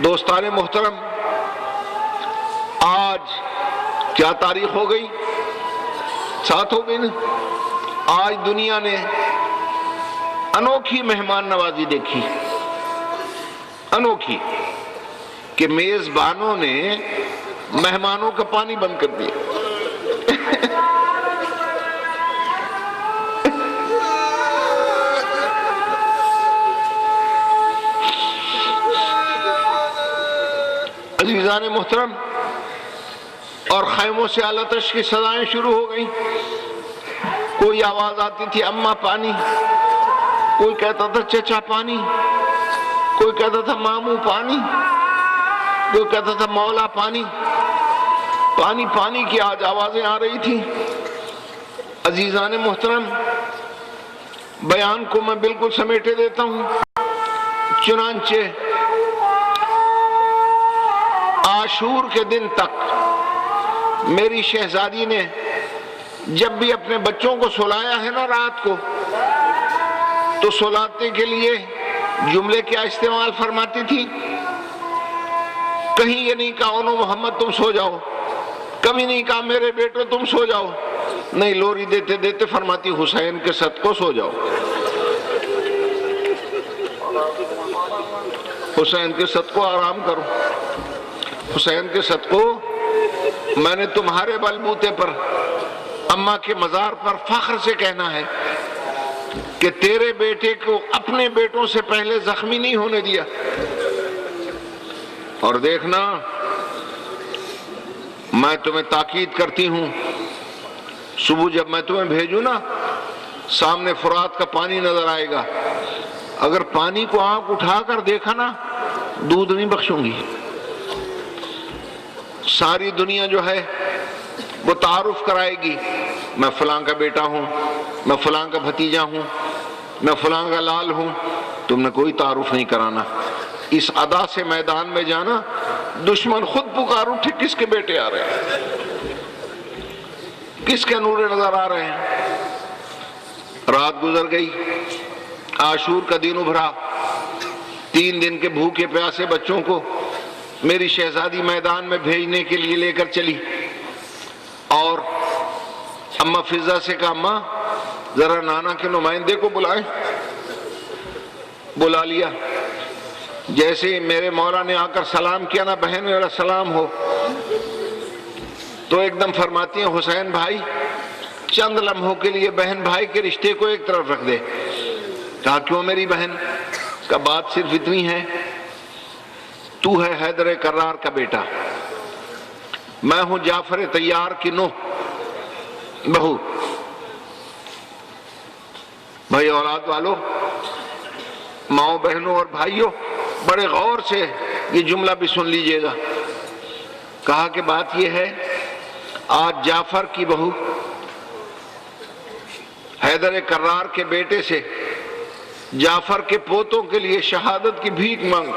دوستان محترم، آج کیا تاریخ ہو گئی؟ 7 ہو گئی نا؟ آج دنیا نے انوکھی مہمان نوازی دیکھی، انوکھی، کہ میزبانوں نے مہمانوں کا پانی بند کر دیا۔ عزیزان محترم، اور خیموں سے آلتش کی صدائیں شروع ہو گئیں۔ کوئی آواز آتی تھی اماں پانی، کوئی کہتا تھا چچا پانی، کوئی کہتا تھا ماموں پانی، کوئی کہتا تھا مولا پانی، پانی پانی کی آج آوازیں آ رہی تھی۔ عزیزان محترم، بیان کو میں بالکل سمیٹے دیتا ہوں۔ چنانچہ عاشور کے دن تک میری شہزادی نے جب بھی اپنے بچوں کو سلایا ہے نا رات کو، تو سلاتے کے لیے جملے کیا استعمال فرماتی تھی؟ کہیں یہ نہیں کہا اونو محمد تم سو جاؤ، کبھی نہیں کہا میرے بیٹو تم سو جاؤ، نہیں، لوری دیتے دیتے فرماتی حسین کے صدقوں سو جاؤ، حسین کے صدقوں آرام کرو، حسین کے صدقوں میں نے تمہارے بلبوتے پر اماں کے مزار پر فخر سے کہنا ہے کہ تیرے بیٹے کو اپنے بیٹوں سے پہلے زخمی نہیں ہونے دیا۔ اور دیکھنا، میں تمہیں تاکید کرتی ہوں، صبح جب میں تمہیں بھیجوں نا، سامنے فرات کا پانی نظر آئے گا، اگر پانی کو آنکھ اٹھا کر دیکھا نا، دودھ نہیں بخشوں گی۔ ساری دنیا جو ہے وہ تعارف کرائے گی، میں فلاں کا بیٹا ہوں، میں فلاں کا بھتیجا ہوں، میں فلاں کا لال ہوں، تم نے کوئی تعارف نہیں کرانا۔ اس ادا سے میدان میں جانا، دشمن خود پکار اٹھے کس کے بیٹے آ رہے ہیں، کس کے نور نظر آ رہے ہیں۔ رات گزر گئی، عاشور کا دن ابھرا، 3 دن کے بھوکے پیاسے بچوں کو میری شہزادی میدان میں بھیجنے کے لیے لے کر چلی، اور اماں فضا سے کہا اماں ذرا نانا کے نمائندے کو بلائیں۔ بلا لیا۔ جیسے ہی میرے مولا نے آ کر سلام کیا نا، بہن میرا سلام ہو، تو ایک دم فرماتی ہیں حسین بھائی چند لمحوں کے لیے بہن بھائی کے رشتے کو ایک طرف رکھ دے۔ کہا کیوں میری بہن؟ کا بات صرف اتنی ہے، تو ہے حیدر کرار کا بیٹا، میں ہوں جعفر طیار کی نوح بہو۔ بھائی اولاد والو، ماؤں بہنوں اور بھائیوں، بڑے غور سے یہ جملہ بھی سن لیجئے گا۔ کہا کہ بات یہ ہے، آج جعفر کی بہو حیدر کرار کے بیٹے سے جعفر کے پوتوں کے لیے شہادت کی بھیک مانگ،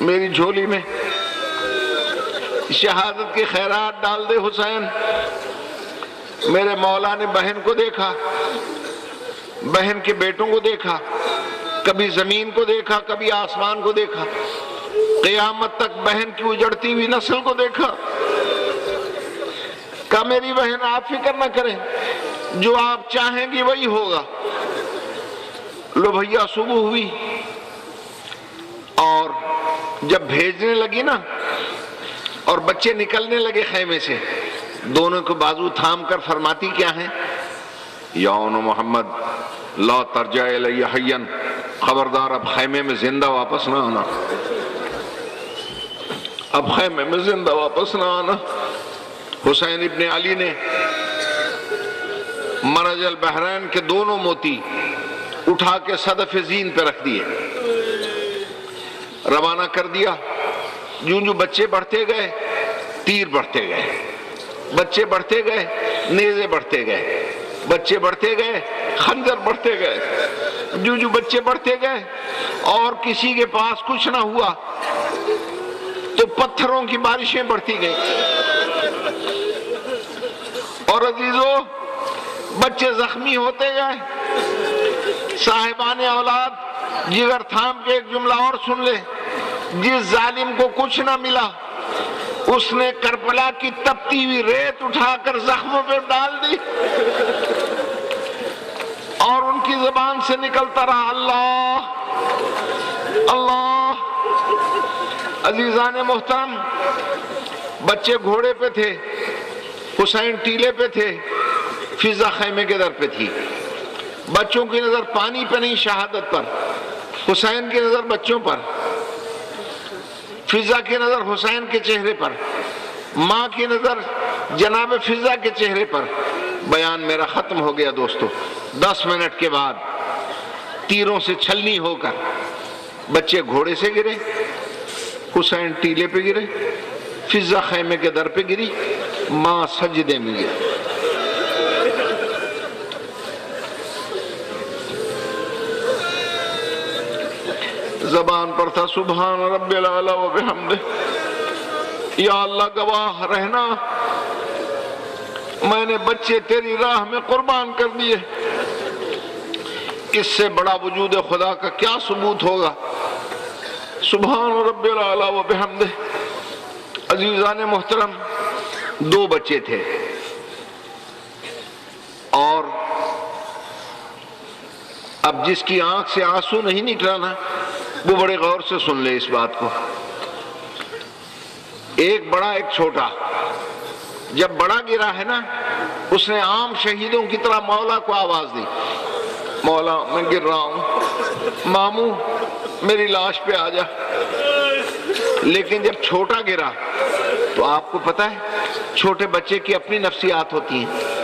میری جھولی میں شہادت کی خیرات ڈال دے حسین۔ میرے مولا نے بہن کو دیکھا، بہن کے بیٹوں کو دیکھا، کبھی زمین کو دیکھا، کبھی آسمان کو دیکھا، قیامت تک بہن کی اجڑتی ہوئی نسل کو دیکھا۔ کہا میری بہن آپ فکر نہ کریں، جو آپ چاہیں گی وہی ہوگا۔ لو بھیا صبح ہوئی، اور جب بھیجنے لگی نا اور بچے نکلنے لگے خیمے سے، دونوں کو بازو تھام کر فرماتی کیا ہیں؟ یا محمد لا ترجع الی حیا، خبردار اب خیمے میں زندہ واپس نہ آنا، اب خیمے میں زندہ واپس نہ آنا۔ حسین ابن علی نے مرج البحرین کے دونوں موتی اٹھا کے صدف زین پہ رکھ دیے، روانہ کر دیا۔ جوں جو بچے بڑھتے گئے تیر بڑھتے گئے، بچے بڑھتے گئے نیزے بڑھتے گئے، بچے بڑھتے گئے خنجر بڑھتے گئے، جو بچے بڑھتے گئے اور کسی کے پاس کچھ نہ ہوا تو پتھروں کی بارشیں بڑھتی گئیں۔ اور عزیزو بچے زخمی ہوتے گئے۔ صاحبان اولاد جگر تھام کے ایک جملہ اور سن لے، جس ظالم کو کچھ نہ ملا اس نے کربلا کی تپتی ہوئی ریت اٹھا کر زخموں پہ ڈال دی، اور ان کی زبان سے نکلتا رہا اللہ اللہ۔ عزیزان محترم، بچے گھوڑے پہ تھے، حسین ٹیلے پہ تھے، فضا خیمے کے در پہ تھی۔ بچوں کی نظر پانی پہ نہیں، شہادت پر۔ حسین کی نظر بچوں پر، فضا کی نظر حسین کے چہرے پر، ماں کی نظر جناب فضا کے چہرے پر۔ بیان میرا ختم ہو گیا دوستو۔ 10 منٹ کے بعد تیروں سے چھلنی ہو کر بچے گھوڑے سے گرے، حسین ٹیلے پہ گرے، فضا خیمے کے در پہ گری، ماں سجدے میں گری۔ زبان پر تھا سبحان رب العلی و بحمدہ، یا اللہ گواہ رہنا میں نے بچے تیری راہ میں قربان کر دیے۔ اس سے بڑا وجود خدا کا کیا ثبوت ہوگا؟ سبحان رب العلی و بحمدہ۔ عزیزان محترم، 2 بچے تھے، اور اب جس کی آنکھ سے آنسو نہیں نکلانا وہ بڑے غور سے سن لے اس بات کو۔ ایک بڑا ایک چھوٹا۔ جب بڑا گرا ہے نا، اس نے عام شہیدوں کی طرح مولا کو آواز دی، مولا میں گر رہا ہوں، ماموں میری لاش پہ آ جا۔ لیکن جب چھوٹا گرا تو آپ کو پتہ ہے چھوٹے بچے کی اپنی نفسیات ہوتی ہیں۔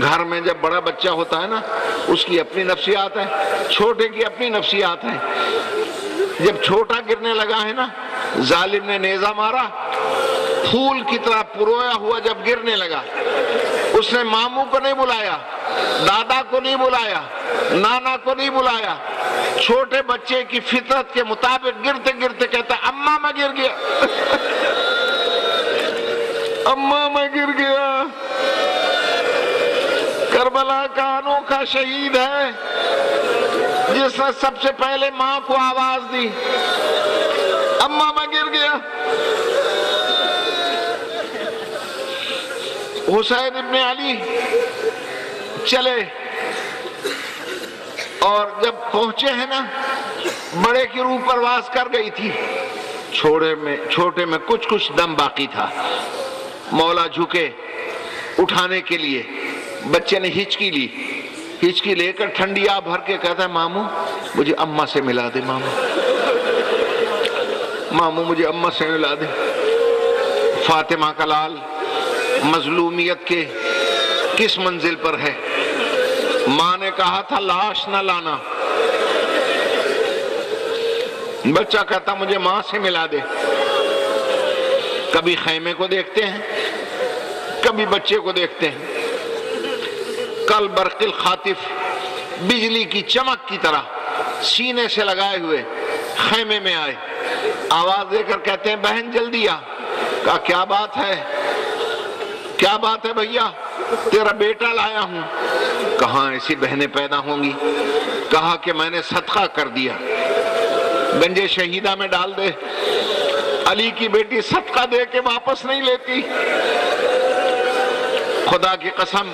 گھر میں جب بڑا بچہ ہوتا ہے نا، اس کی اپنی نفسیات ہے، چھوٹے کی اپنی نفسیات ہے۔ جب چھوٹا گرنے لگا ہے نا، ظالم نے نیزہ مارا پھول کی طرح پرویا ہوا جب گرنے لگا، اس نے ماموں کو نہیں بلایا، دادا کو نہیں بلایا، نانا کو نہیں بلایا، چھوٹے بچے کی فطرت کے مطابق گرتے گرتے کہتا اماں میں گر گیا اماں میں گر گیا۔ کربلا کا انوکھا شہید ہے جس نے سب سے پہلے ماں کو آواز دی، اماں میں گر گیا۔ حسین ابن علی چلے اور جب پہنچے ہیں نا، بڑے کی روح پرواز کر گئی تھی، چھوٹے میں کچھ دم باقی تھا۔ مولا جھکے اٹھانے کے لیے، بچے نے ہچکی لی، ہچکی لے کر ٹھنڈی آب بھر کے کہتا ہے ماموں مجھے اماں سے ملا دے، ماموں مجھے اماں سے ملا دے۔ فاطمہ کا لال مظلومیت کے کس منزل پر ہے؟ ماں نے کہا تھا لاش نہ لانا، بچہ کہتا مجھے ماں سے ملا دے۔ کبھی خیمے کو دیکھتے ہیں، کبھی بچے کو دیکھتے ہیں۔ کل برق الخاطف بجلی کی چمک کی طرح سینے سے لگائے ہوئے خیمے میں آئے، آواز دے کر کہتے ہیں بہن جلدی آ۔ کہا کیا بات ہے، کیا بات ہے بھیا؟ تیرا بیٹا لایا ہوں۔ کہاں ایسی بہنیں پیدا ہوں گی؟ کہا کہ میں نے صدقہ کر دیا، گنج شہیدہ میں ڈال دے۔ علی کی بیٹی صدقہ دے کے واپس نہیں لیتی۔ خدا کی قسم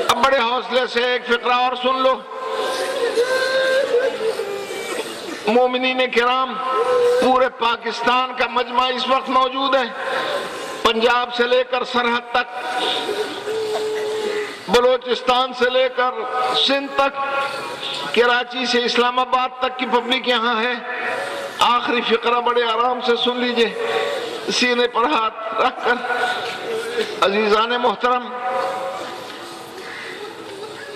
اب بڑے حوصلے سے ایک فقرہ اور سن لو۔ مومنین کرام، پورے پاکستان کا مجمع اس وقت موجود ہے، پنجاب سے لے کر سرحد تک، بلوچستان سے لے کر سندھ تک، کراچی سے اسلام آباد تک کی پبلک یہاں ہے۔ آخری فقرہ بڑے آرام سے سن لیجئے، سینے پر ہاتھ رکھ کر۔ عزیزان محترم،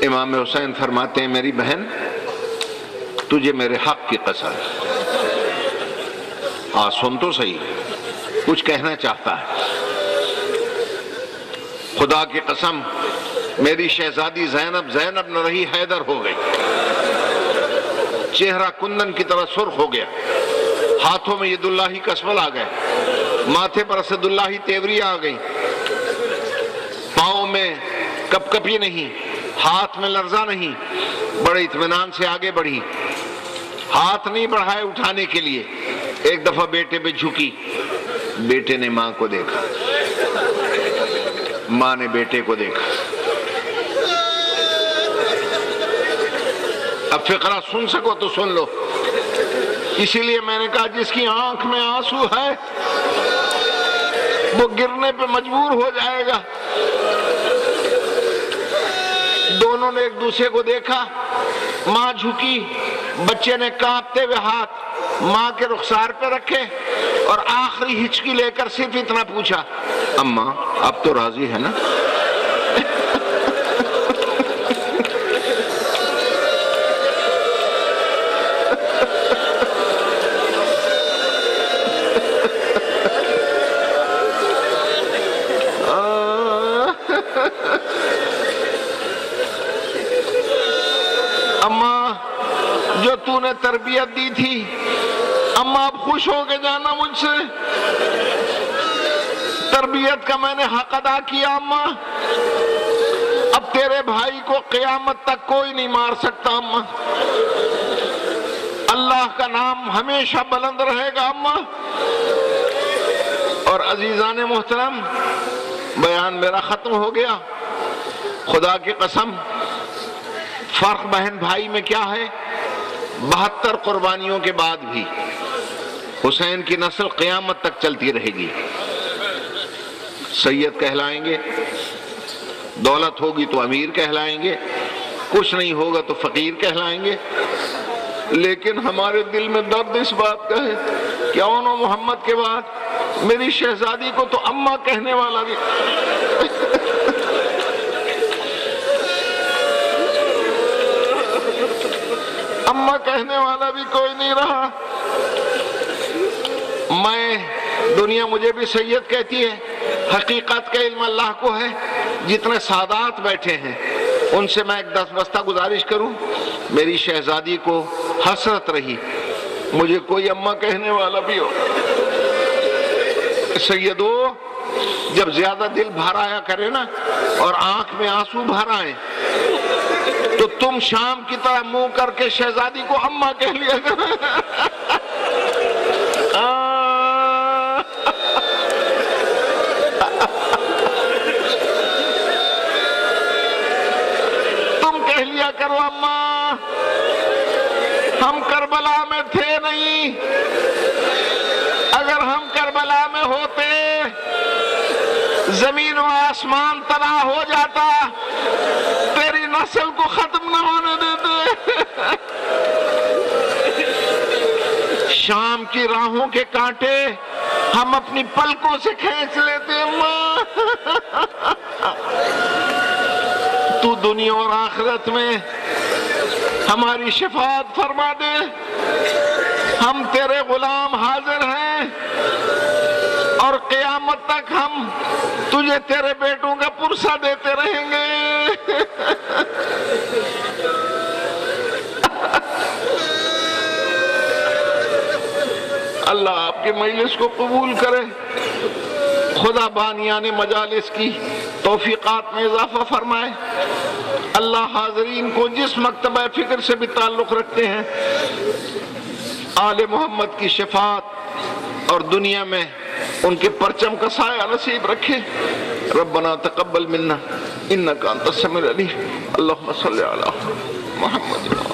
امام حسین فرماتے ہیں میری بہن تجھے میرے حق کی قسم، سن تو صحیح، کچھ کہنا چاہتا ہے۔ خدا کی قسم میری شہزادی زینب نہ رہی، حیدر ہو گئی، چہرہ کندن کی طرح سرخ ہو گیا، ہاتھوں میں ید اللہ کسبل آ گئے، ماتھے پر اسد اللہ تیوری آ گئی، پاؤں میں کپ کپی نہیں، ہاتھ میں لرزہ نہیں، بڑے اطمینان سے آگے بڑھی، ہاتھ نہیں بڑھائے اٹھانے کے لیے۔ ایک دفعہ بیٹے پہ جھکی، بیٹے نے ماں کو دیکھا، ماں نے بیٹے کو دیکھا۔ اب فقرہ سن سکو تو سن لو، اسی لیے میں نے کہا جس کی آنکھ میں آنسو ہے وہ گرنے پہ مجبور ہو جائے گا۔ دونوں نے ایک دوسرے کو دیکھا، ماں جھکی، بچے نے کانپتے ہوئے ہاتھ ماں کے رخسار پہ رکھے اور آخری ہچکی لے کر صرف اتنا پوچھا اماں اب تو راضی ہے نا؟ اماں جو تو نے تربیت دی تھی، اماں اب خوش ہو کے جانا مجھ سے، تربیت کا میں نے حق ادا کیا اماں، اب تیرے بھائی کو قیامت تک کوئی نہیں مار سکتا اماں، اللہ کا نام ہمیشہ بلند رہے گا اماں۔ اور عزیزان محترم، بیان میرا ختم ہو گیا۔ خدا کی قسم فرق بہن بھائی میں کیا ہے؟ 72 قربانیوں کے بعد بھی حسین کی نسل قیامت تک چلتی رہے گی۔ سید کہلائیں گے، دولت ہوگی تو امیر کہلائیں گے، کچھ نہیں ہوگا تو فقیر کہلائیں گے، لیکن ہمارے دل میں درد اس بات کا ہے کہ اون و محمد کے بعد میری شہزادی کو تو اماں کہنے والا بھی اماں کہنے والا بھی کوئی نہیں رہا۔ دنیا مجھے بھی سید کہتی ہے، حقیقت کا علم اللہ کو ہے۔ جتنے سادات بیٹھے ہیں ان سے میں ایک دستبستہ گزارش کروں، میری شہزادی کو حسرت رہی مجھے کوئی اماں کہنے والا بھی ہو۔ سیدو، جب زیادہ دل بھر آیا کرے نا اور آنکھ میں آنسو بھر آئے تو تم شام کی طرح منہ کر کے شہزادی کو اماں کہہ لیا کرے۔ تم کہہ لیا کرو اماں، ہم کربلا میں تھے نہیں، اگر ہم کربلا میں ہوتے زمین و آسمان تباہ ہو جاتا، تیری نسل کو ختم نہ ہونے دیتے۔ شام کی راہوں کے کانٹے ہم اپنی پلکوں سے کھینچ لیتے۔ اماں تو دنیا اور آخرت میں ہماری شفاعت فرما دے، ہم تیرے غلام حاضر ہیں اور قیامت تک ہم تجھے تیرے بیٹوں کا پرسہ دیتے رہیں گے۔ اللہ آپ کے مجلس کو قبول کرے، خدا بانیان مجالس کی توفیقات میں اضافہ فرمائے۔ اللہ حاضرین کو جس مکتبہ فکر سے بھی تعلق رکھتے ہیں آل محمد کی شفاعت اور دنیا میں ان کے پرچم کا سایہ نصیب رکھے۔ ربنا تقبل منا انک انت السمیع العلیم، اللہم صلی علی محمد۔